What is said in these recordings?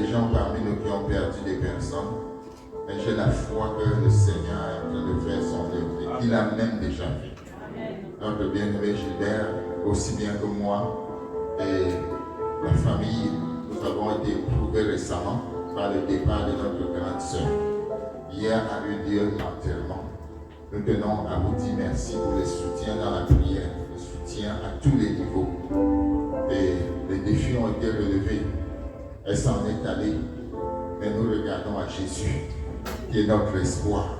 des gens parmi nous qui ont perdu des personnes, mais j'ai la foi que le Seigneur est en train de faire son œuvre et qu'il a même déjà fait. Notre bien-aimé Gilbert, aussi bien que moi et la famille, nous avons été éprouvés récemment par le départ de notre grande sœur. Hier a eu lieu l'enterrement. Nous tenons à vous dire merci pour le soutien dans la prière, le soutien à tous les niveaux. Et les défis ont été relevés. Elle s'en est allée, mais nous regardons à Jésus, qui est notre espoir,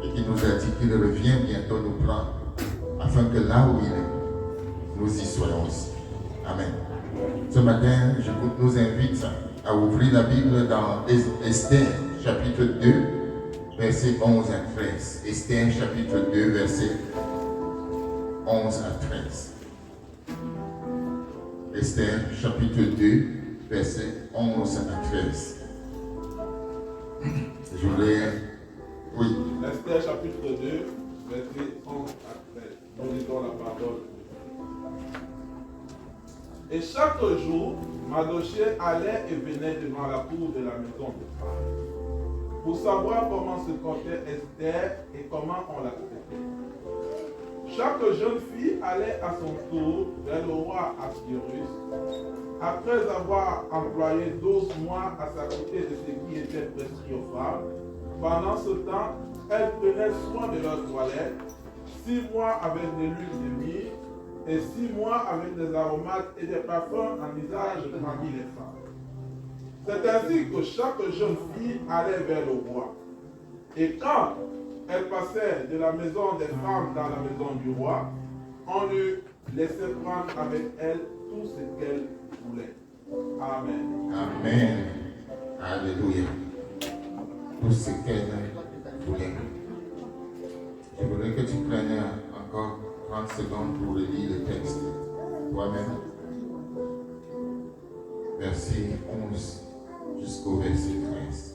et qui nous a dit qu'il revient bientôt nous prendre, afin que là où il est, nous y soyons aussi. Amen. Ce matin, je nous invite à ouvrir la Bible dans Esther, chapitre 2, versets 11 à 13. Esther, chapitre 2, versets 11 à 13. Esther, chapitre 2, versets 11 à 13. Je voulais... Oui. Esther, chapitre 2, versets 11 à 13. Nous lisons la parole. Et chaque jour, Mardochée allait et venait devant la cour de la maison de Pharaon pour savoir comment se portait Esther et comment on la traitait. Chaque jeune fille allait à son tour vers le roi Assuérus, après avoir employé 12 mois à s'acquitter de ce qui était prescrit aux femmes. Pendant ce temps, elles prenaient soin de leur toilette, 6 mois avec de l'huile de myrrhe et 6 mois avec des aromates et des parfums en usage parmi les femmes. C'est ainsi que chaque jeune fille allait vers le roi. Et quand elle passait de la maison des femmes dans la maison du roi, on lui laissait prendre avec elle tout ce qu'elle voulait. Amen. Amen. Alléluia. Tout ce qu'elle voulait. Je voudrais que tu prennes encore 30 secondes pour relire le texte toi-même. Verset 11 jusqu'au verset 13.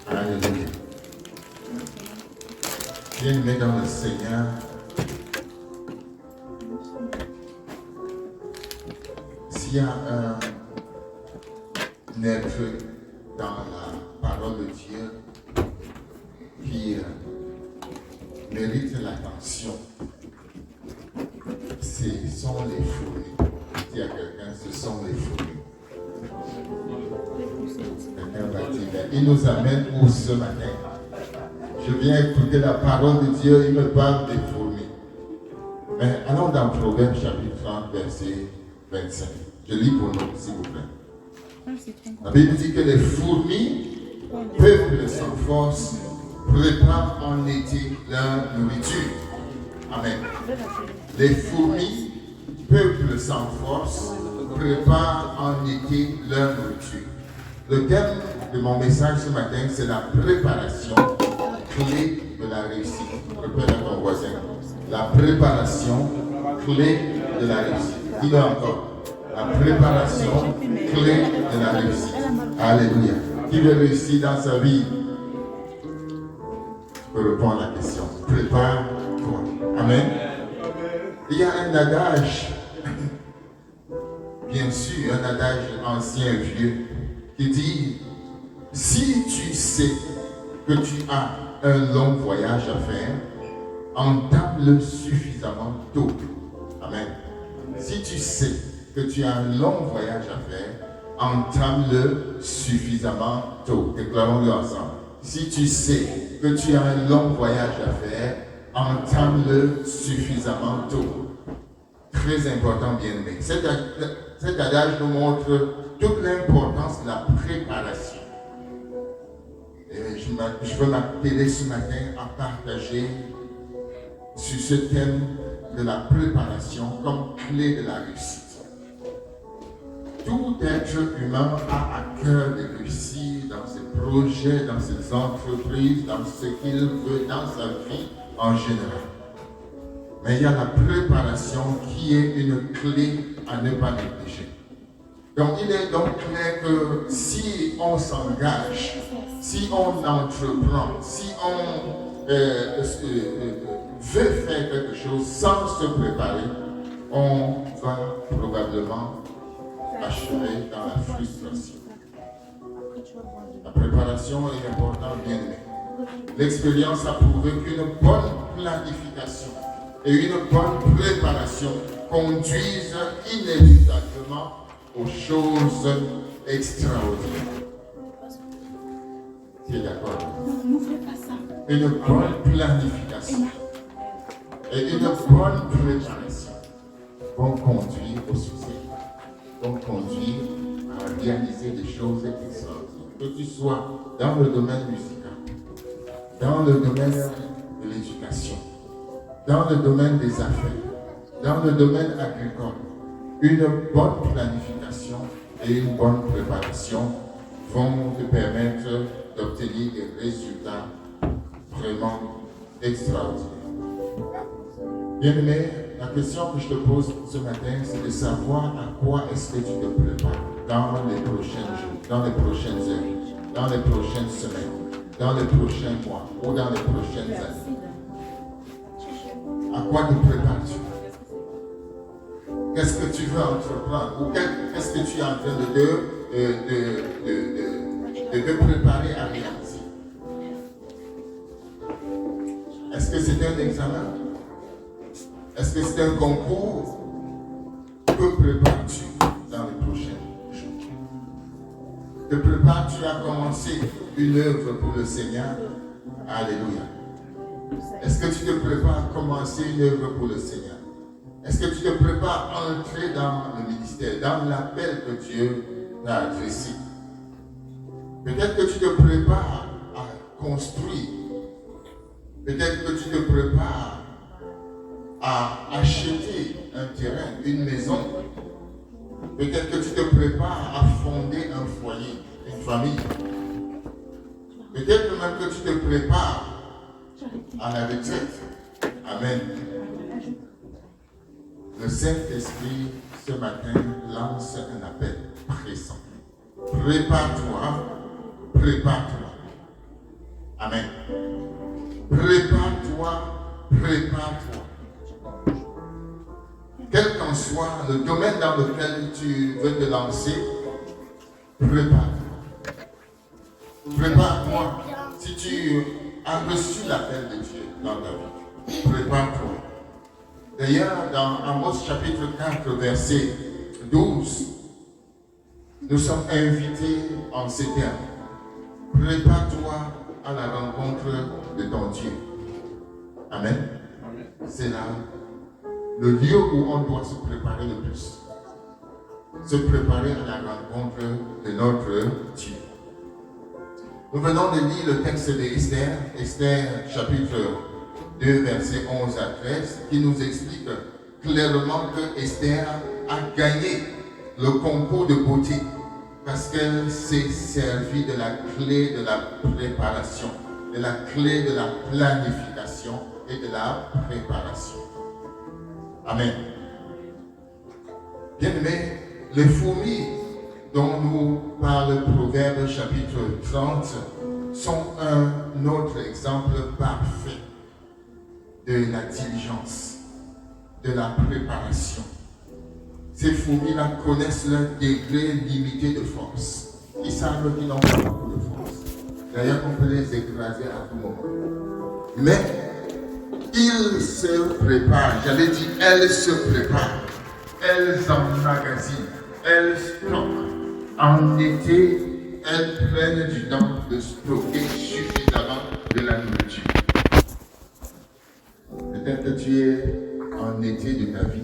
Alléluia. Bien-aimé dans le Seigneur, s'il y a un être dans la parole de Dieu qui mérite l'attention, ce sont les fourmis. Dis à quelqu'un, ce sont les fourmis. Il nous amène où ce matin? Je viens écouter la parole de Dieu, il me parle des fourmis. Mais allons dans Proverbe chapitre 30, verset 25. Je lis pour nous, s'il vous plaît. La Bible dit que les fourmis, peuple sans force, préparent en été leur nourriture. Amen. Les fourmis, peuple sans force, préparent en été leur nourriture. Le thème de mon message ce matin, c'est la préparation clé de la réussite. Répète à ton voisin. La préparation clé de la réussite. Dis-le encore. La préparation clé de la réussite. Alléluia. Qui veut réussir dans sa vie? Tu peux répondre à la question. Prépare-toi. Amen. Il y a un adage bien sûr, un adage ancien vieux qui dit, si tu sais que tu as un long voyage à faire, entame-le suffisamment tôt. Amen. Si tu sais que tu as un long voyage à faire, entame-le suffisamment tôt. Déclarons-le ensemble. Si tu sais que tu as un long voyage à faire, entame-le suffisamment tôt. Très important, bien-aimé. Cet adage nous montre toute l'importance de la préparation. Et je veux m'appeler ce matin à partager sur ce thème de la préparation comme clé de la réussite. Tout être humain a à cœur de réussir dans ses projets, dans ses entreprises, dans ce qu'il veut, dans sa vie en général. Mais il y a la préparation qui est une clé à ne pas négliger. Donc il est donc clair que si on s'engage, si on entreprend, si on veut faire quelque chose sans se préparer, on va probablement achever dans la frustration. La préparation est importante, bien aimé. L'expérience a prouvé qu'une bonne planification et une bonne préparation conduisent inéluctablement aux choses extraordinaires. Tu es d'accord? Une bonne planification et une bonne préparation vont conduire au succès, vont conduire à réaliser des choses extraordinaires. Que tu sois dans le domaine musical, dans le domaine de l'éducation, dans le domaine des affaires, dans le domaine agricole, une bonne planification et une bonne préparation vont te permettre d'obtenir des résultats vraiment extraordinaires. Bien-aimé, la question que je te pose ce matin, c'est de savoir à quoi est-ce que tu te prépares dans les prochains jours, dans les prochaines heures, dans les prochaines semaines, dans les prochains mois ou dans les prochaines années. À quoi te prépares-tu? Qu'est-ce que tu veux entreprendre? Ou qu'est-ce que tu es en train de te préparer à réaliser? Est-ce que c'est un examen? Est-ce que c'est un concours? Que prépares-tu dans les prochains jours? Te prépares-tu à commencer une œuvre pour le Seigneur? Alléluia. Est-ce que tu te prépares à commencer une œuvre pour le Seigneur? Est-ce que tu te prépares à entrer dans le ministère, dans l'appel que Dieu t'a adressé? Peut-être que tu te prépares à construire. Peut-être que tu te prépares à acheter un terrain, une maison. Peut-être que tu te prépares à fonder un foyer, une famille. Peut-être même que tu te prépares à la retraite. Amen. Le Saint-Esprit, ce matin, lance un appel pressant. Prépare-toi, prépare-toi. Amen. Prépare-toi, prépare-toi. Quel qu'en soit le domaine dans lequel tu veux te lancer, prépare-toi. Prépare-toi. Si tu as reçu l'appel de Dieu dans ta vie, prépare-toi. D'ailleurs, dans Amos chapitre 4, verset 12, nous sommes invités en ces termes. Prépare-toi à la rencontre de ton Dieu. Amen. C'est là le lieu où on doit se préparer le plus. Se préparer à la rencontre de notre Dieu. Nous venons de lire le texte de Esther, Esther chapitre 2, versets 11 à 13, qui nous explique clairement que Esther a gagné le concours de beauté parce qu'elle s'est servie de la clé de la préparation, de la clé de la planification et de la préparation. Amen. Bien-aimés, les fourmis dont nous parle Proverbe chapitre 30 sont un autre exemple parfait de la diligence, de la préparation. ces fourmis-là connaissent leur degré limité de force. Ils savent qu'ils n'ont pas beaucoup de force. D'ailleurs, on peut les écraser à tout moment. Mais ils se préparent. J'allais dire, elles se préparent. Elles emmagasinent. Elles stockent. En été, elles prennent du temps de stocker suffisamment de la nourriture. Peut-être que tu es en été de ta vie.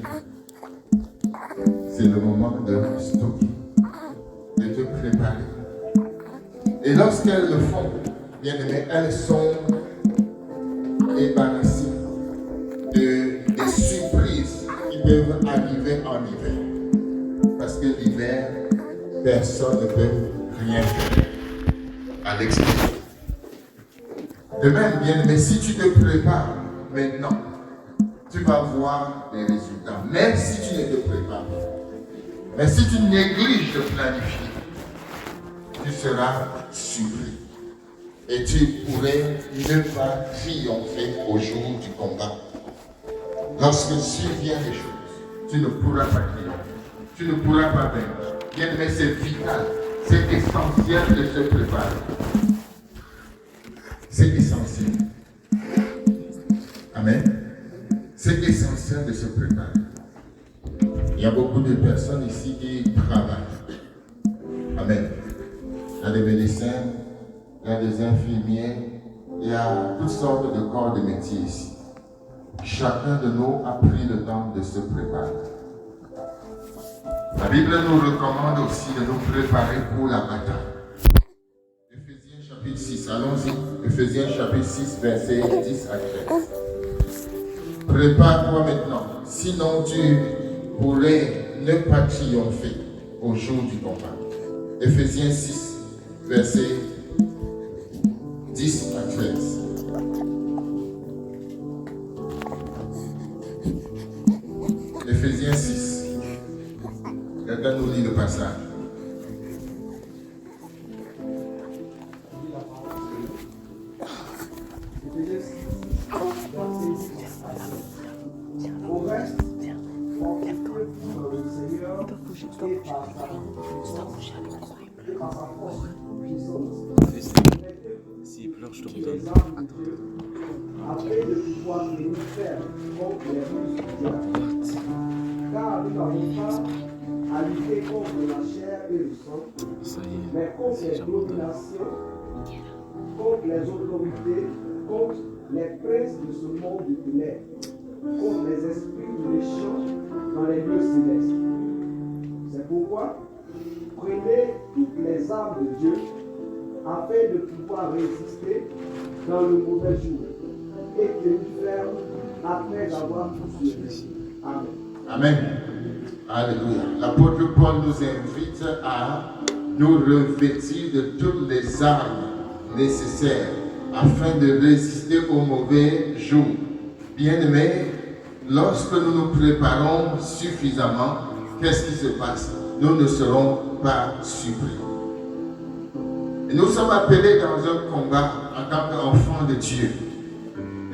C'est le moment de stocker, de te préparer. Et lorsqu'elles le font, bien aimé, elles sont ébarrassées des surprises qui peuvent arriver en hiver. Parce que l'hiver, personne ne peut rien faire à l'extérieur. De même, bien aimé, si tu te prépares maintenant, tu vas voir les résultats. Même si tu ne te prépares pas. Mais si tu négliges de planifier, tu seras surpris. Et tu pourrais ne pas triompher au jour du combat. Lorsque survient les choses, tu ne pourras pas triompher. Tu ne pourras pas vaincre. Bien aimé, c'est vital. C'est essentiel de se préparer. C'est essentiel. Amen. C'est essentiel de se préparer. Il y a beaucoup de personnes ici qui travaillent. Amen. Il y a des médecins, il y a des infirmiers, il y a toutes sortes de corps de métier ici. Chacun de nous a pris le temps de se préparer. La Bible nous recommande aussi de nous préparer pour la bataille. Éphésiens chapitre 6, allons-y. Éphésiens chapitre 6, versets 10 à 13. Prépare-toi maintenant, sinon tu pourrais ne pas triompher au jour du combat. Éphésiens 6, versets 10 à 13. Éphésiens 6. Quelqu'un nous lit le passage. Au reste, fortifiez-vous dans le Seigneur et par sa force puissante. S'il pleure, je te Les redonne. armes de Dieu, afin de pouvoir tenir ferme contre les ruses du diable. Car nous n'avons pas à lutter contre la chair et le sang, Ça y est, mais contre les j'abandonne. dominations, contre les autorités, contre les princes de ce monde de ténèbres, contre les esprits méchants dans les lieux célestes. C'est pourquoi prenez toutes les armes de Dieu afin de pouvoir résister dans le mauvais jour et tenir ferme après avoir tout suivi. Amen. Amen. Alléluia. L'apôtre Paul nous invite à nous revêtir de toutes les armes nécessaires afin de résister au mauvais jour. Bien-aimés, lorsque nous nous préparons suffisamment, qu'est-ce qui se passe? Nous ne serons pas surpris. Et nous sommes appelés dans un combat en tant qu'enfants de Dieu.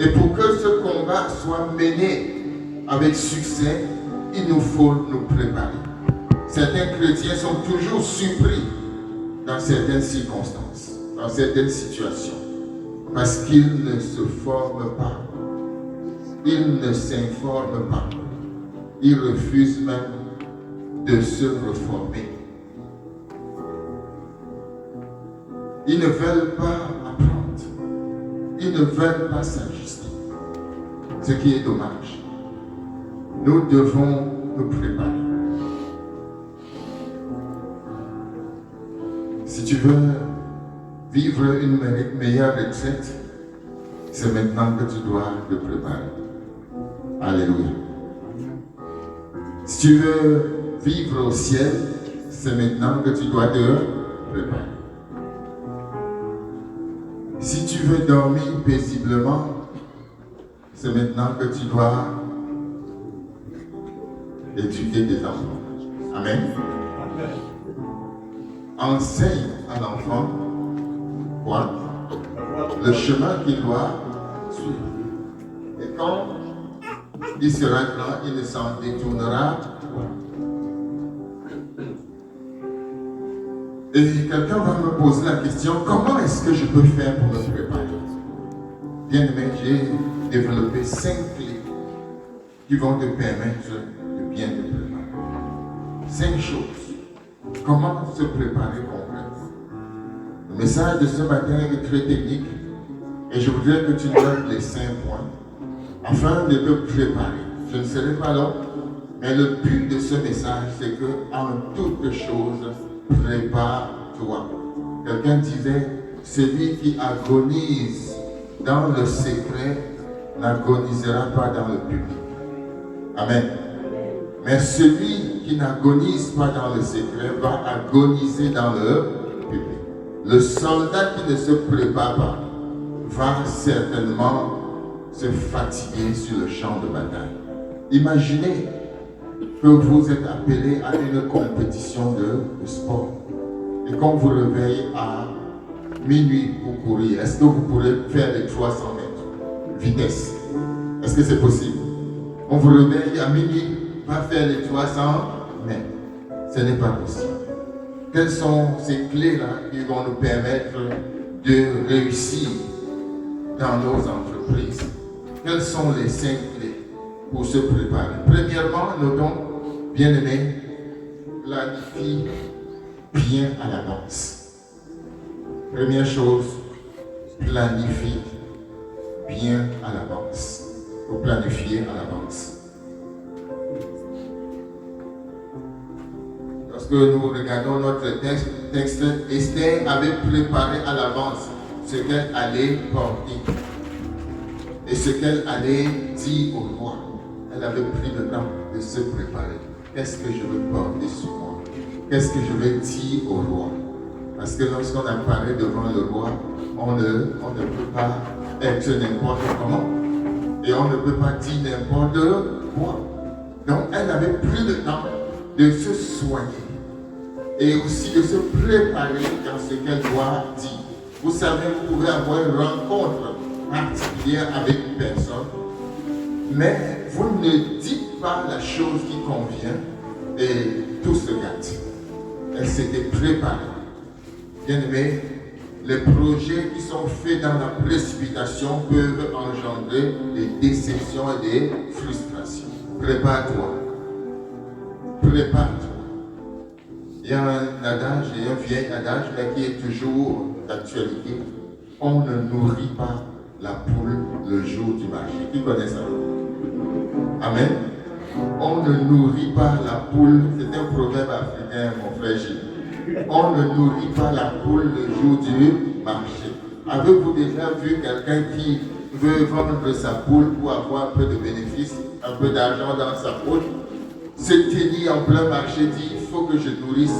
Et pour que ce combat soit mené avec succès, il nous faut nous préparer. Certains chrétiens sont toujours surpris dans certaines circonstances, dans certaines situations, parce qu'ils ne se forment pas, ils ne s'informent pas, ils refusent même de se reformer. Ils ne veulent pas apprendre, ils ne veulent pas s'ajuster, ce qui est dommage. Nous devons nous préparer. Si tu veux vivre une meilleure retraite, c'est maintenant que tu dois te préparer. Alléluia. Si tu veux vivre au ciel, c'est maintenant que tu dois te préparer. Si tu veux dormir paisiblement, c'est maintenant que tu dois éduquer tes enfants. Amen. Enseigne à l'enfant quoi? Le chemin qu'il doit suivre. Et quand il sera grand, il ne s'en détournera pas. Et quelqu'un va me poser la question, comment est-ce que je peux faire pour me préparer? Bien aimé, j'ai développé 5 clés qui vont te permettre de bien te préparer. 5 choses. Comment se préparer concrètement? Le message de ce matin est très technique et je voudrais que tu notes les 5 points afin de te préparer. Je ne serai pas long, mais le but de ce message, c'est que en toute chose, prépare-toi. Quelqu'un disait, celui qui agonise dans le secret n'agonisera pas dans le public. Amen. Mais celui qui n'agonise pas dans le secret va agoniser dans le public. Le soldat qui ne se prépare pas va certainement se fatiguer sur le champ de bataille. Imaginez que vous êtes appelé à une compétition de sport et qu'on vous réveille à minuit pour courir. Est-ce que vous pourrez faire les 300 mètres vitesse? Est-ce que c'est possible? On vous réveille à minuit, va faire les 300 mètres. Ce n'est pas possible. Quelles sont ces clés-là qui vont nous permettre de réussir dans nos entreprises? Quelles sont les 5 clés pour se préparer? Premièrement, notons, bien aimé, planifie bien à l'avance. Première chose, planifie bien à l'avance. Il faut planifier à l'avance. Lorsque nous regardons notre texte, Esther avait préparé à l'avance ce qu'elle allait porter et ce qu'elle allait dire au roi. Elle avait pris le temps de se préparer. Qu'est-ce que je veux porter sur moi? Qu'est-ce que je vais dire au roi? Parce que lorsqu'on apparaît devant le roi, on ne peut pas être n'importe comment. Et on ne peut pas dire n'importe quoi. Donc elle avait pris le temps de se soigner et aussi de se préparer dans ce qu'elle doit dire. Vous savez, vous pouvez avoir une rencontre particulière avec une personne, mais vous ne dites pas la chose qui convient et tout se gâte. Elle s'était préparée. Bien aimé, les projets qui sont faits dans la précipitation peuvent engendrer des déceptions et des frustrations. Prépare-toi. Prépare-toi. Il y a un adage, et un vieil adage, mais qui est toujours d'actualité. On ne nourrit pas la poule le jour du marché. Qui connaît ça? Amen. On ne nourrit pas la poule, c'est un proverbe africain, mon frère Gilles. On ne nourrit pas la poule le jour du marché. Avez-vous déjà vu quelqu'un qui veut vendre sa poule pour avoir un peu de bénéfice, un peu d'argent dans sa poule? Se tenir en plein marché dit, il faut que je nourrisse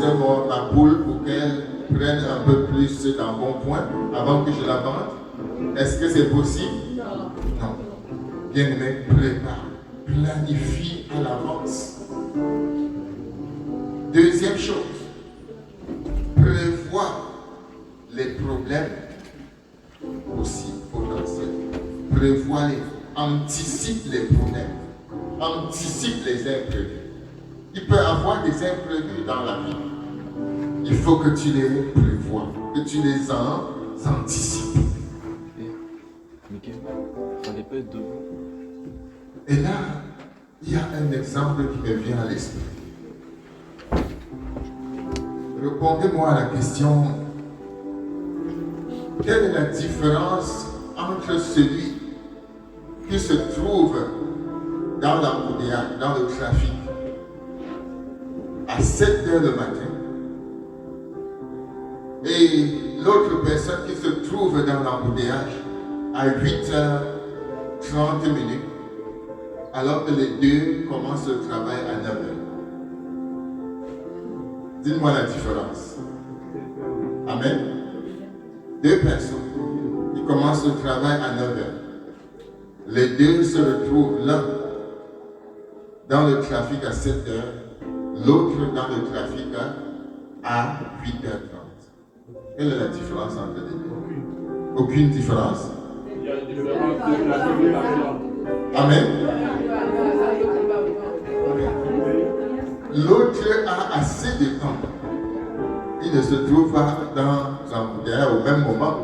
ma poule pour qu'elle prenne un peu plus dans mon point avant que je la vende. Est-ce que c'est possible? Non. Bien aimé, prépare. Planifie à l'avance. Deuxième chose, prévois les problèmes possibles, potentiels. Prévois-les, anticipe les problèmes, anticipe les imprévus. Il peut y avoir des imprévus dans la vie. Il faut que tu les prévois, que tu les anticipes. Michael, fallait pas être debout. Et là, il y a un exemple qui me vient à l'esprit. Répondez-moi à la question, quelle est la différence entre celui qui se trouve dans l'embouteillage, dans le trafic, à 7 h le matin, et l'autre personne qui se trouve dans l'embouteillage à 8h30, alors que les deux commencent le travail à 9 h? Dites-moi la différence. Amen. 2 personnes qui commencent le travail à 9 h. Les deux se retrouvent l'un dans le trafic à 7 h, l'autre dans le trafic à 8h30. Quelle est la différence entre les deux? Aucune différence. Il y a une différence de planification. Amen. L'autre a assez de temps. il ne se trouve pas dans l'embouteillage au même moment.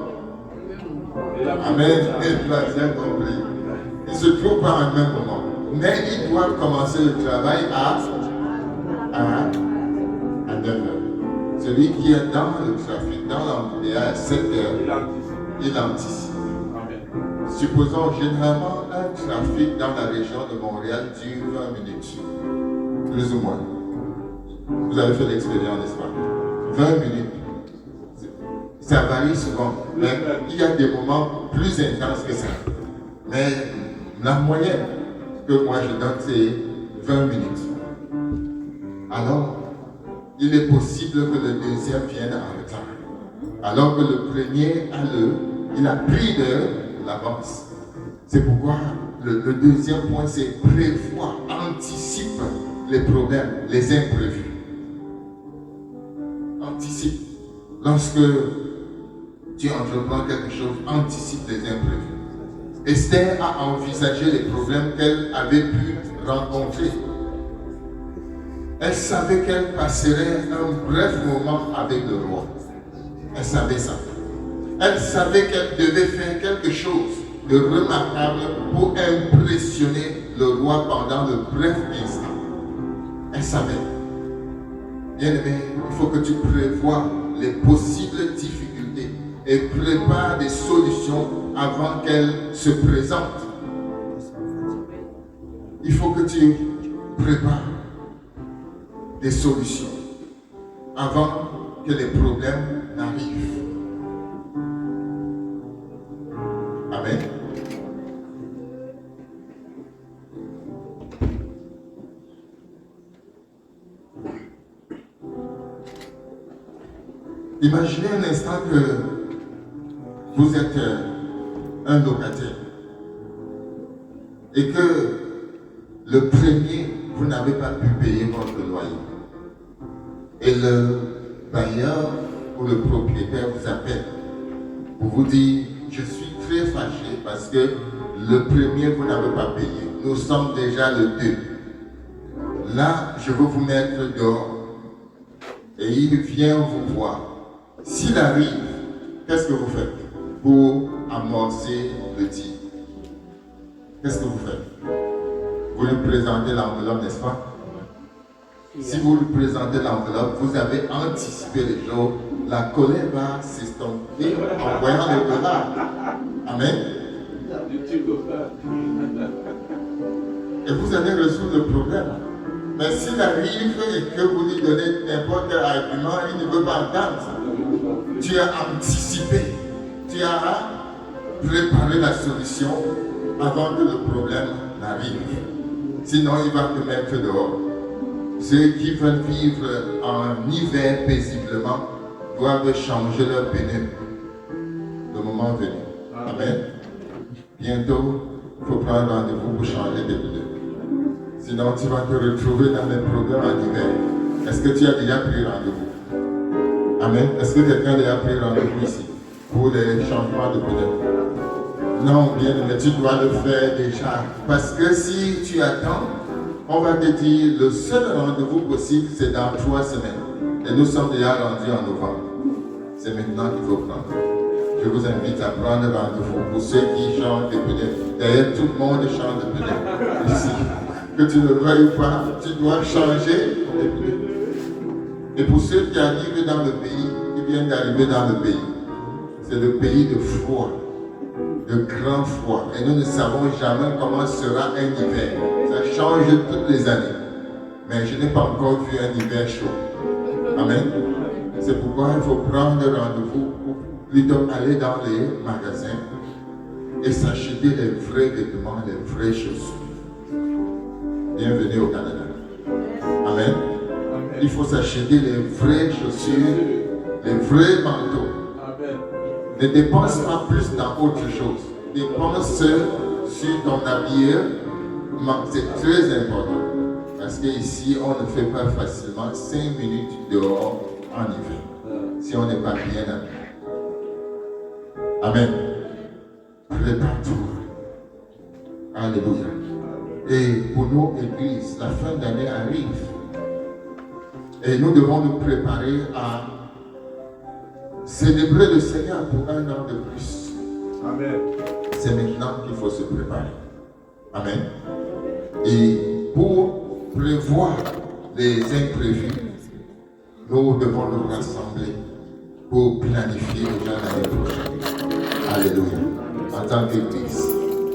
Amen. Et tu l'as bien compris. Il ne se trouve pas au même moment. Mais ils doivent commencer le travail à 9 heures. Celui qui est dans le trafic, dans l'embouteillage à 7 heures, il anticipe. Supposons généralement un trafic dans la région de Montréal dure 20 minutes. Plus ou moins. Vous avez fait l'expérience, n'est-ce pas? 20 minutes. Ça varie souvent. Mais il y a des moments plus intenses que ça. Mais la moyenne que moi je donne, c'est 20 minutes. Alors, il est possible que le deuxième vienne en retard. Alors que le premier il a pris de l'avance. C'est pourquoi le deuxième point, c'est prévoir, anticipe les problèmes, les imprévus. Anticipe. Lorsque tu entreprends quelque chose, anticipe les imprévus. Esther a envisagé les problèmes qu'elle avait pu rencontrer. Elle savait qu'elle passerait un bref moment avec le roi. Elle savait ça. Elle savait qu'elle devait faire quelque chose de remarquable pour impressionner le roi pendant le bref instant. Elle savait. Bien-aimé, il faut que tu prévois les possibles difficultés et prépares des solutions avant qu'elles se présentent. Il faut que tu prépares des solutions avant que les problèmes n'arrivent. Amen. Imaginez un instant que vous êtes un locataire et que le premier, vous n'avez pas pu payer votre loyer. Et le bailleur ou le propriétaire vous appelle pour vous dire, je suis très fâché parce que le premier, vous n'avez pas payé. Nous sommes déjà le 2. Là, je veux vous mettre dehors. Et il vient vous voir. S'il arrive, qu'est-ce que vous faites pour amorcer le tir? Qu'est-ce que vous faites? Vous lui présentez l'enveloppe, n'est-ce pas? Si vous lui présentez l'enveloppe, vous avez anticipé les choses. La colère va s'estomper en voyant les dollars. Amen. Et vous allez résoudre le problème. Mais s'il arrive et que vous lui donnez n'importe quel argument, il ne veut pas entendre. Tu as anticipé. Tu as préparé la solution avant que le problème n'arrive. Sinon, il va te mettre dehors. Ceux qui veulent vivre en hiver paisiblement doivent changer leur pneu le moment venu. Amen. Bientôt, il faut prendre rendez-vous pour changer des pneus. Sinon, tu vas te retrouver dans les problèmes en hiver. Est-ce que tu as déjà pris rendez-vous? Amen. Est-ce que quelqu'un a déjà pris rendez-vous ici pour les changements de pneus? Non, bien, mais tu dois le faire déjà. Parce que si tu attends, on va te dire le seul rendez-vous possible, c'est dans 3 semaines. Et nous sommes déjà rendus en novembre. C'est maintenant qu'il faut prendre. Je vous invite à prendre rendez-vous pour ceux qui changent des pneus. D'ailleurs, tout le monde change de pneus ici. Que tu ne le veuilles pas, tu dois changer les pneus. Et pour ceux qui arrivent dans le pays, qui viennent d'arriver dans le pays, c'est le pays de froid, de grand froid. Et nous ne savons jamais comment sera un hiver. Ça change toutes les années. Mais je n'ai pas encore vu un hiver chaud. Amen. C'est pourquoi il faut prendre rendez-vous ou plutôt aller dans les magasins et s'acheter les vrais vêtements, les vraies chaussures. Bienvenue au Canada. Amen. Il faut s'acheter les vraies chaussures, les vrais manteaux. Ne dépense pas plus dans autre chose. Dépense sur ton habilleur. C'est très important. Parce qu'ici, on ne fait pas facilement 5 minutes dehors en hiver. Si on n'est pas bien habillé. Amen. Prépare-toi. Alléluia. Et pour nos églises, la fin d'année arrive. Et nous devons nous préparer à célébrer le Seigneur pour un an de plus. Amen. C'est maintenant qu'il faut se préparer. Amen. Et pour prévoir les imprévus, nous devons nous rassembler pour planifier déjà l'année prochaine. Alléluia. En tant qu'Église,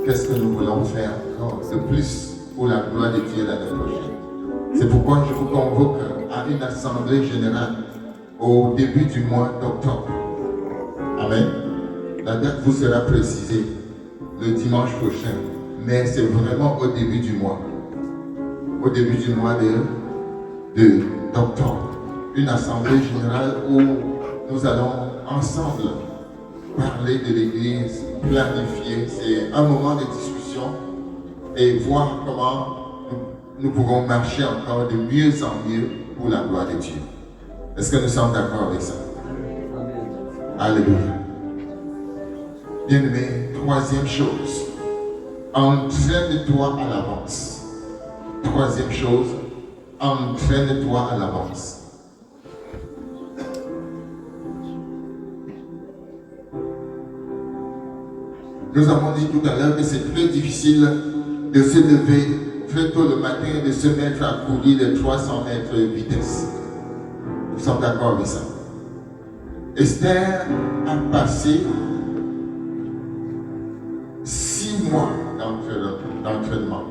qu'est-ce que nous voulons faire encore de plus pour la gloire de Dieu l'année prochaine? C'est pourquoi je vous convoque à une assemblée générale au début du mois d'octobre. Amen. La date vous sera précisée le dimanche prochain, mais c'est vraiment au début du mois. Au début du mois d'octobre. Une assemblée générale où nous allons ensemble parler de l'Église, planifier. C'est un moment de discussion et voir comment nous pouvons marcher encore de mieux en mieux pour la gloire de Dieu. Est-ce que nous sommes d'accord avec ça? Alléluia. Bien-aimé, troisième chose, entraîne-toi à l'avance. Troisième chose, entraîne-toi à l'avance. Nous avons dit tout à l'heure que c'est très difficile de se lever très tôt le matin et de se mettre à courir de 300 mètres de vitesse. Nous sommes d'accord avec ça. Esther a passé 6 mois d'entraînement.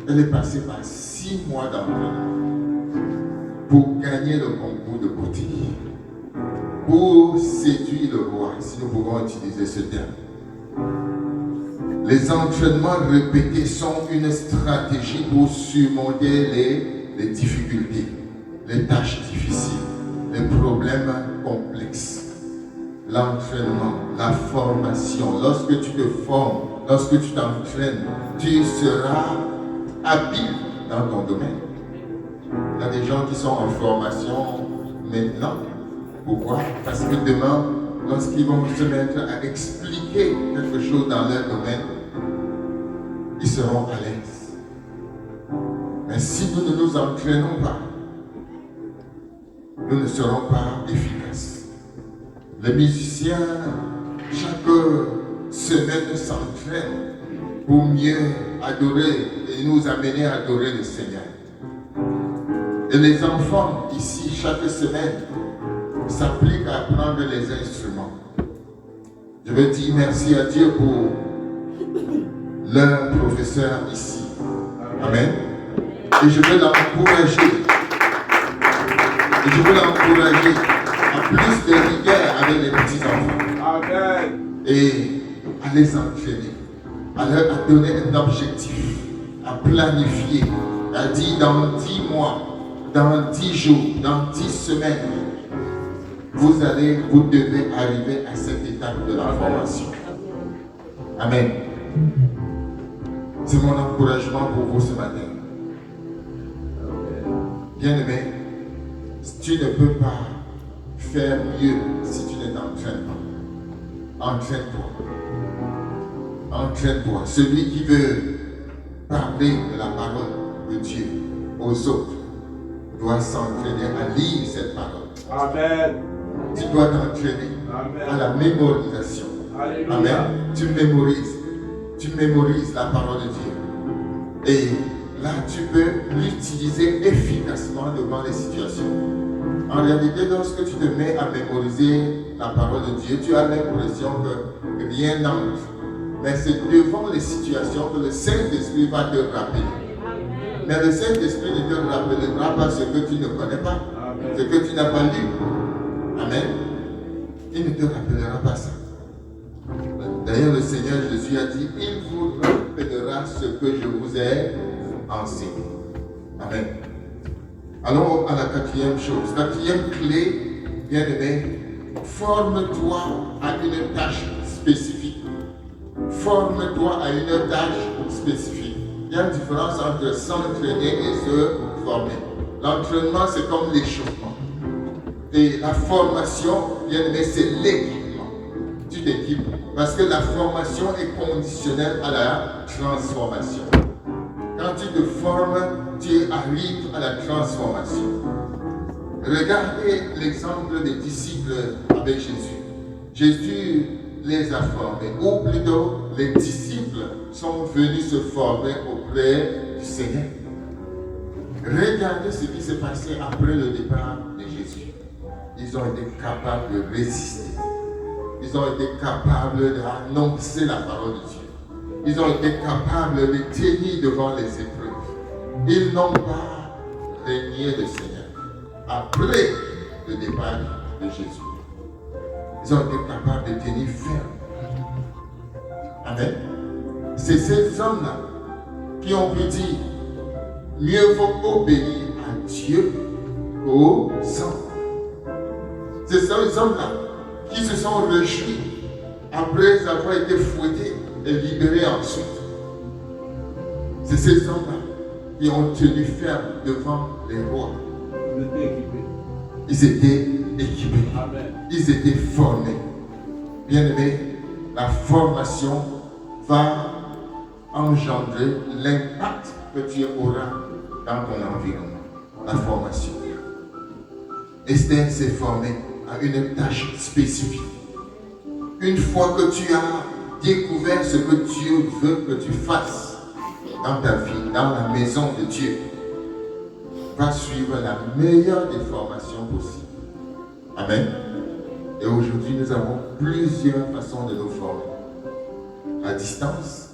Elle est passée par 6 mois d'entraînement pour gagner le concours de beauté, pour séduire le roi, si nous pouvons utiliser ce terme. Les entraînements répétés sont une stratégie pour surmonter les difficultés, les tâches difficiles, les problèmes complexes. L'entraînement, la formation, lorsque tu te formes, lorsque tu t'entraînes, tu seras habile dans ton domaine. Il y a des gens qui sont en formation maintenant. Pourquoi? Parce que demain, lorsqu'ils vont se mettre à expliquer quelque chose dans leur domaine, ils seront à l'aise. Mais si nous ne nous entraînons pas, nous ne serons pas efficaces. Les musiciens, chaque semaine s'entraînent pour mieux adorer et nous amener à adorer le Seigneur. Et les enfants ici, chaque semaine, s'appliquent à apprendre les instruments. Je veux dire merci à Dieu pour leur professeur ici. Amen. Et je veux l'encourager. Et je veux l'encourager à plus de rigueur avec les petits-enfants. Amen. Et à les entraîner, à leur donner un objectif, à planifier, à dire dans 10 mois, dans 10 jours, dans 10 semaines, vous devez arriver à cette étape de la formation. Amen. C'est mon encouragement pour vous ce matin. Bien-aimé, tu ne peux pas faire mieux si tu ne t'entraînes pas. Entraîne-toi. Entraîne-toi. Celui qui veut parler de la parole de Dieu aux autres doit s'entraîner à lire cette parole. Amen. Tu dois t'entraîner à la mémorisation. Alléluia. Amen. Tu mémorises la parole de Dieu. Et là, tu peux l'utiliser efficacement devant les situations. En réalité, lorsque tu te mets à mémoriser la parole de Dieu, tu as l'impression que rien n'entre. Mais c'est devant les situations que le Saint-Esprit va te rappeler. Mais le Saint-Esprit ne te rappellera pas ce que tu ne connais pas, ce que tu n'as pas lu. Amen. Il ne te rappellera pas ça. D'ailleurs, le Seigneur Jésus a dit, il vous rappellera ce que je vous ai enseigné. Amen. Allons à la quatrième chose. Quatrième clé, bien-aimé, forme-toi à une tâche spécifique. Forme-toi à une tâche spécifique. Il y a une différence entre s'entraîner et se former. L'entraînement, c'est comme l'échauffement. Et la formation, bien aimé, c'est l'équipement. Tu t'équipes. Parce que la formation est conditionnelle à la transformation. Quand tu te formes, tu arrives à la transformation. Regardez l'exemple des disciples avec Jésus. Jésus les a formés, ou plutôt les disciples sont venus se former auprès du Seigneur. Regardez ce qui s'est passé après le départ de Jésus. Ils ont été capables de résister. Ils ont été capables d'annoncer la parole de Dieu. Ils ont été capables de tenir devant les épreuves. Ils n'ont pas régné le Seigneur après le départ de Jésus. Ils ont été capables de tenir ferme. Amen. C'est ces hommes-là qui ont pu dire, mieux vaut obéir à Dieu qu'aux hommes. C'est ces hommes-là qui se sont réjouis après avoir été fouettés et libérés ensuite. C'est ces hommes-là qui ont tenu ferme devant les rois. Ils étaient équipés. Amen. Ils étaient formés. Bien-aimés, la formation va engendrer l'impact que tu auras dans ton environnement. La formation. Esther s'est formée à une tâche spécifique. Une fois que tu as découvert ce que Dieu veut que tu fasses dans ta vie, dans la maison de Dieu, va suivre la meilleure des formations possibles. Amen. Et aujourd'hui, nous avons plusieurs façons de nous former. À distance.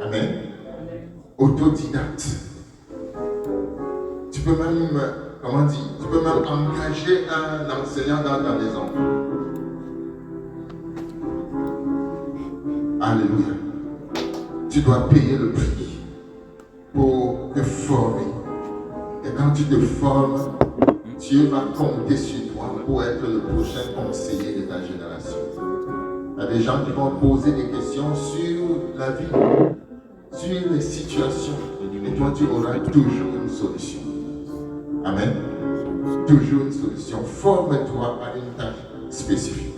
Amen. Autodidacte. Tu peux même, tu peux même engager un enseignant dans ta maison. Alléluia. Tu dois payer le prix pour te former. Et quand tu te formes, Dieu va compter sur toi pour être le prochain conseiller de ta génération. Il y a des gens qui vont poser des questions sur la vie, sur les situations. Et toi, tu auras toujours une solution. Amen. Toujours une solution. Forme-toi à une tâche spécifique.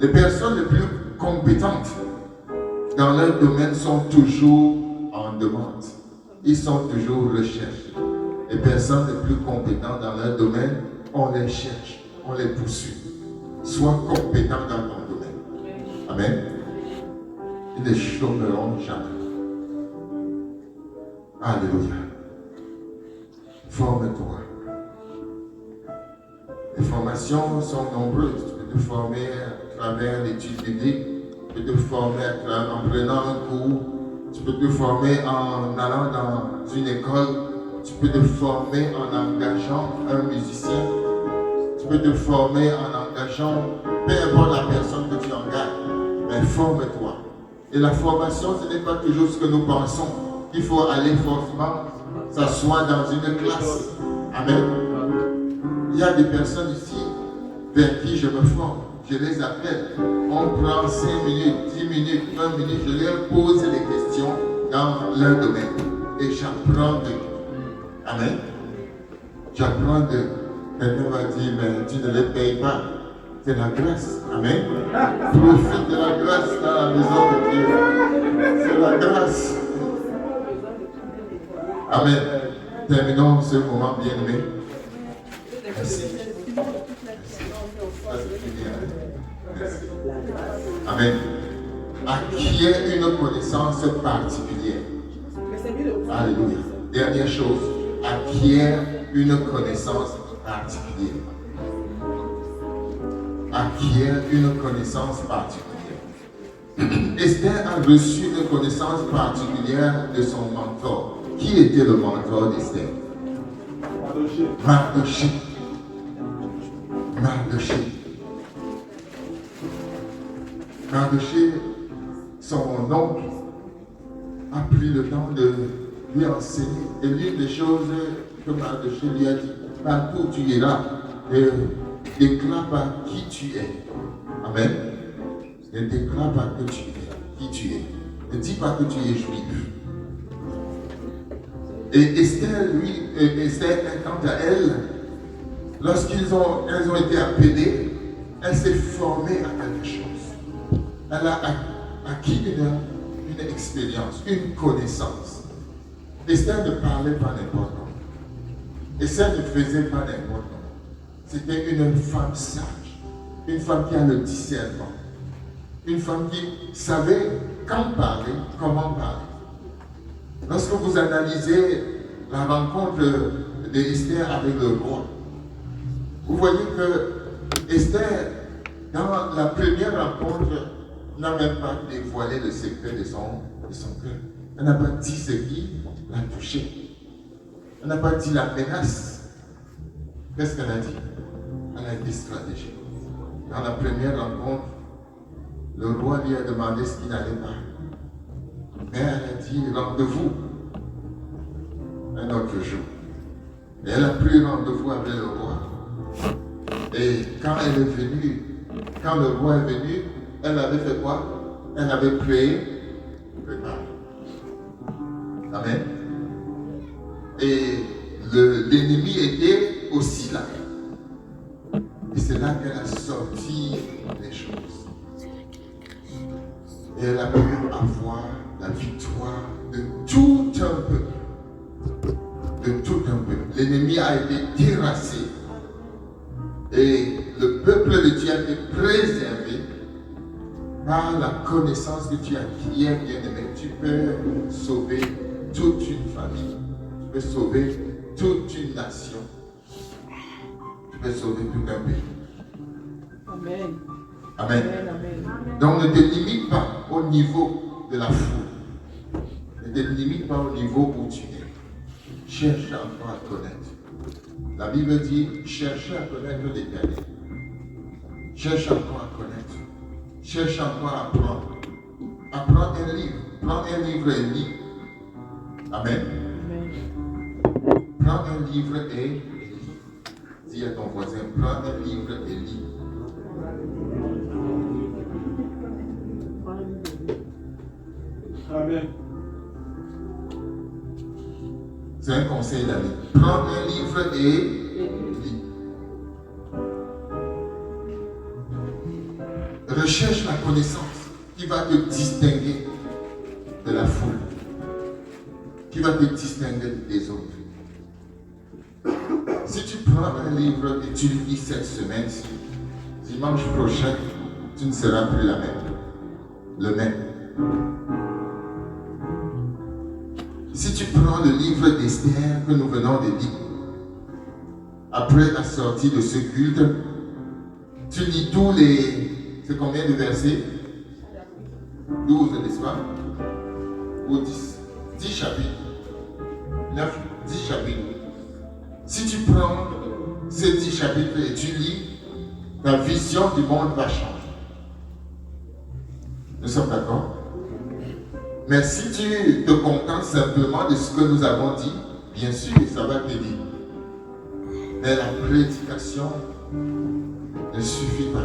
Les personnes les plus compétentes dans leur domaine sont toujours en demande. Ils sont toujours recherchés. Les personnes les plus compétentes dans leur domaine, on les cherche, on les poursuit. Sois compétent dans ton domaine. Amen. Ils ne chômeront jamais. Alléluia. Forme-toi. Les formations sont nombreuses. Tu peux te former à travers l'étude biblique. Tu peux te former en prenant un cours. Tu peux te former en allant dans une école. Tu peux te former en engageant un musicien. Tu peux te former en engageant, peu importe la personne que tu engages. Mais forme-toi. Et la formation, ce n'est pas toujours ce que nous pensons. Il faut aller forcément s'asseoir dans une classe. Amen. Il y a des personnes ici vers qui je me forme. Je les appelle. On prend 5 minutes, 10 minutes, 20 minutes. Je leur pose des questions dans leur domaine. Et j'apprends d'eux. Amen. J'apprends d'eux. Quelqu'un va dire, mais tu ne les payes pas. C'est la grâce. Amen. Profite de la grâce dans la maison de Dieu. C'est la grâce. Amen. Terminons ce moment bien-aimé. Merci. Merci. Amen. Acquiert une connaissance particulière. Alléluia. Dernière chose. Acquiert une connaissance particulière. Acquiert une connaissance particulière. Esther a reçu une connaissance particulière de son mentor. Qui était le mentor d'Esther? Mardoché. Mardoché, son oncle, a pris le temps de lui enseigner. Et l'une des choses que Mardoché lui a dit, partout où tu iras, déclare pas qui tu es. Amen. Ne déclare pas que tu es, qui tu es. Ne dis pas que tu es juif. Et Esther, quant à elle, lorsqu'elles ont été appelées, elle s'est formée à quelque chose. Elle a acquis une expérience, une connaissance. Esther ne parlait pas n'importe comment. Esther ne faisait pas n'importe comment. c'était une femme sage, une femme qui a le discernement, une femme qui savait quand parler, comment parler. Lorsque vous analysez la rencontre d'Esther avec le roi, vous voyez que Esther, dans la première rencontre, n'a même pas dévoilé le secret de son cœur. Elle n'a pas dit ce qui l'a touché. Elle n'a pas dit la menace. Qu'est-ce qu'elle a dit? Elle a été stratégique. Dans la première rencontre, le roi lui a demandé ce qui n'allait pas. Mais elle a dit, rendez-vous un autre jour. Et elle a pris rendez-vous avec le roi. Et quand elle est venue, quand le roi est venu, elle avait fait quoi? Elle avait préparé. Amen. Et l'ennemi était aussi là. Et c'est là qu'elle a sorti les choses. Et elle a pu avoir la victoire de tout un peuple. De tout un peuple. L'ennemi a été terrassé. Et le peuple de Dieu a été préservé par la connaissance que tu as acquis, bien-aimé. Tu peux sauver toute une famille. Tu peux sauver toute une nation. Tu peux sauver tout un pays. Amen. Amen. Amen. Amen. Donc ne te limite pas au niveau de la foule. Ne te limite pas au niveau où tu es. Cherche encore à connaître. La Bible dit, cherchez à connaître l'Éternel. Cherche encore à connaître. Cherche encore à apprendre. Apprends un livre. Prends un livre et lis. Amen. Amen. Prends un livre et lis. Dis à ton voisin, prends un livre et lis. Amen. C'est un conseil d'amis. Prends un livre et lis. Recherche la connaissance qui va te distinguer de la foule, qui va te distinguer des autres. Si tu prends un livre et tu le lis cette semaine-ci, dimanche prochain, tu ne seras plus la même. Le même. Si tu prends le livre d'Esther que nous venons de lire, après la sortie de ce culte, tu lis tous les... C'est combien de versets? 12, n'est-ce pas? Ou 10? 10 chapitres. 9, 10 chapitres. Si tu prends ces 10 chapitres et tu lis, ta vision du monde va changer. Nous sommes d'accord? Mais si tu te contentes simplement de ce que nous avons dit, bien sûr, ça va t'aider. Mais la prédication ne suffit pas.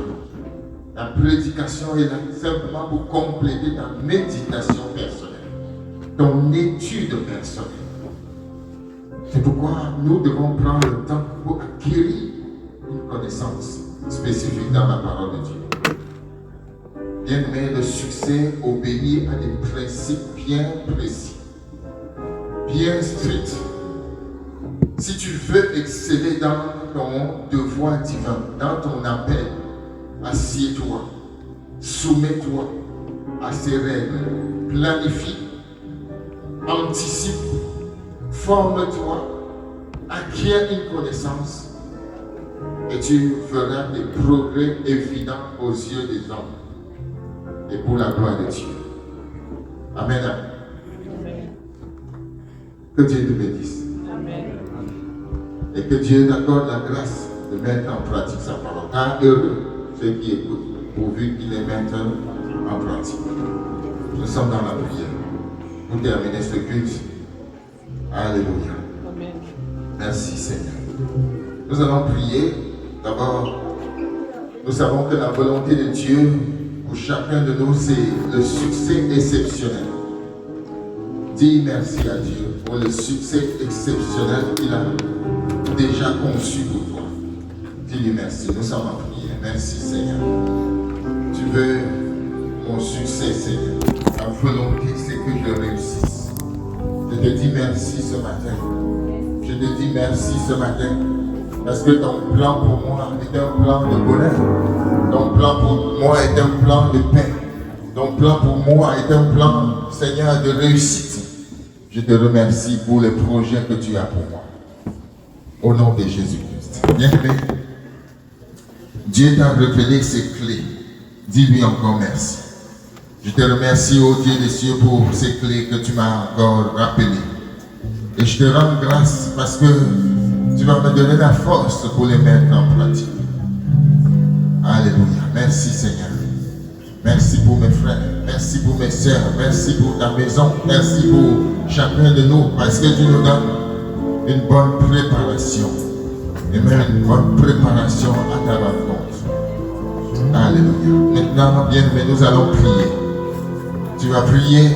La prédication est là simplement pour compléter ta méditation personnelle, ton étude personnelle. C'est pourquoi nous devons prendre le temps pour acquérir une connaissance spécifique dans la parole de Dieu. Bien-aimé, le succès obéit à des principes bien précis, bien stricts. Si tu veux exceller dans ton devoir divin, dans ton appel, assieds-toi, soumets-toi à ces règles, planifie, anticipe, forme-toi, acquiers une connaissance et tu feras des progrès évidents aux yeux des hommes et pour la gloire de Dieu. Amen. Amen. Que Dieu te bénisse. Amen. Et que Dieu t'accorde la grâce de mettre en pratique sa parole. Car heureux ceux qui écoutent, pourvu qu'ils les mettent en pratique. Nous sommes dans la prière. Pour terminer ce culte. Alléluia. Amen. Merci Seigneur. Nous allons prier. D'abord, nous savons que la volonté de Dieu pour chacun de nous, c'est le succès exceptionnel. Dis merci à Dieu pour le succès exceptionnel qu'il a déjà conçu pour toi. Dis-lui merci. Nous sommes en prière. Merci Seigneur. Tu veux mon succès, Seigneur. Ta volonté, c'est que je réussisse. Je te dis merci ce matin. Je te dis merci ce matin Parce que ton plan pour moi est un plan de bonheur. Ton plan pour moi est un plan de paix. Ton plan pour moi est un plan, Seigneur, de réussite. Je te remercie pour les projets que tu as pour moi. Au nom de Jésus-Christ. Bien-aimé, Dieu t'a révélé ses clés. Dis-lui encore merci. Je te remercie, ô Dieu des cieux, pour ces clés que tu m'as encore rappelées. Et je te rends grâce parce que tu vas me donner la force pour les mettre en pratique. Alléluia. Merci Seigneur. Merci pour mes frères. Merci pour mes sœurs. Merci pour ta maison. Merci pour chacun de nous parce que tu nous donnes une bonne préparation. Et même une bonne préparation à ta rencontre. Alléluia. Maintenant, bien aimé, nous allons prier. Tu vas prier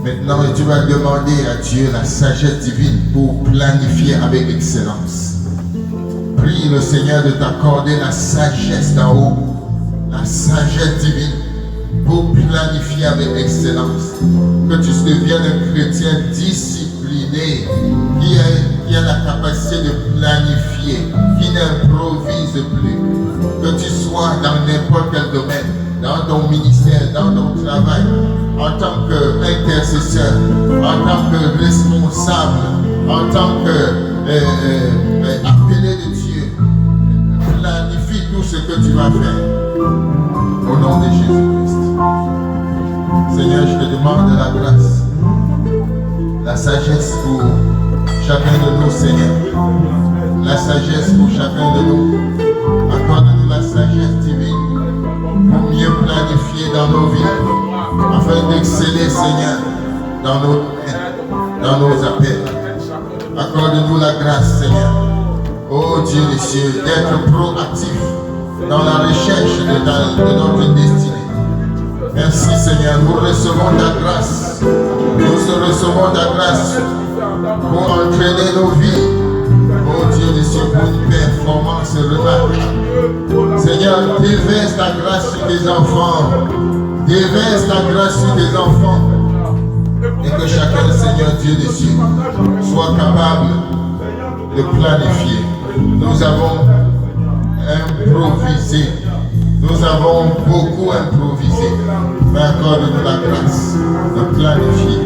maintenant et tu vas demander à Dieu la sagesse divine pour planifier avec excellence. Prie le Seigneur de t'accorder la sagesse d'en haut, la sagesse divine pour planifier avec excellence. Que tu deviennes un chrétien discipliné qui a la capacité de planifier, qui n'improvise plus. Que tu sois dans n'importe quel domaine, dans ton ministère, dans ton travail, en tant qu'intercesseur, en tant que responsable, en tant qu'appelé de Dieu, planifie tout ce que tu vas faire. Au nom de Jésus-Christ. Seigneur, je te demande la grâce, la sagesse pour chacun de nous, Seigneur. La sagesse pour chacun de nous. Accorde-nous la sagesse divine pour mieux planifier dans nos vies, afin d'exceller, Seigneur, dans nos appels. Accorde-nous la grâce, Seigneur, ô Dieu des cieux, d'être proactif dans la recherche de notre destinée. Merci, Seigneur, nous recevons ta grâce. Nous recevons ta grâce pour entraîner nos vies. Oh Dieu des cieux, pour une performance remarquable. Seigneur, déverse ta grâce sur tes enfants. Déverse ta grâce sur tes enfants. Et que chacun, Seigneur Dieu des cieux, soit capable de planifier. Nous avons improvisé. Nous avons beaucoup improvisé. Mais accorde-nous la grâce de planifier,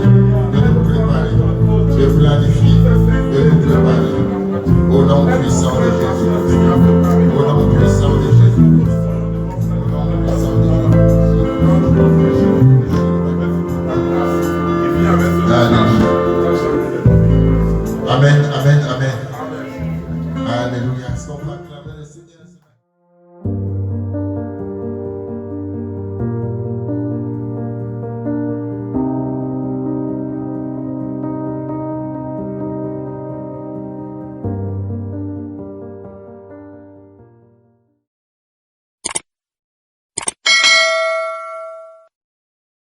de nous préparer, de planifier, de nous préparer. Au nom puissant de Jésus.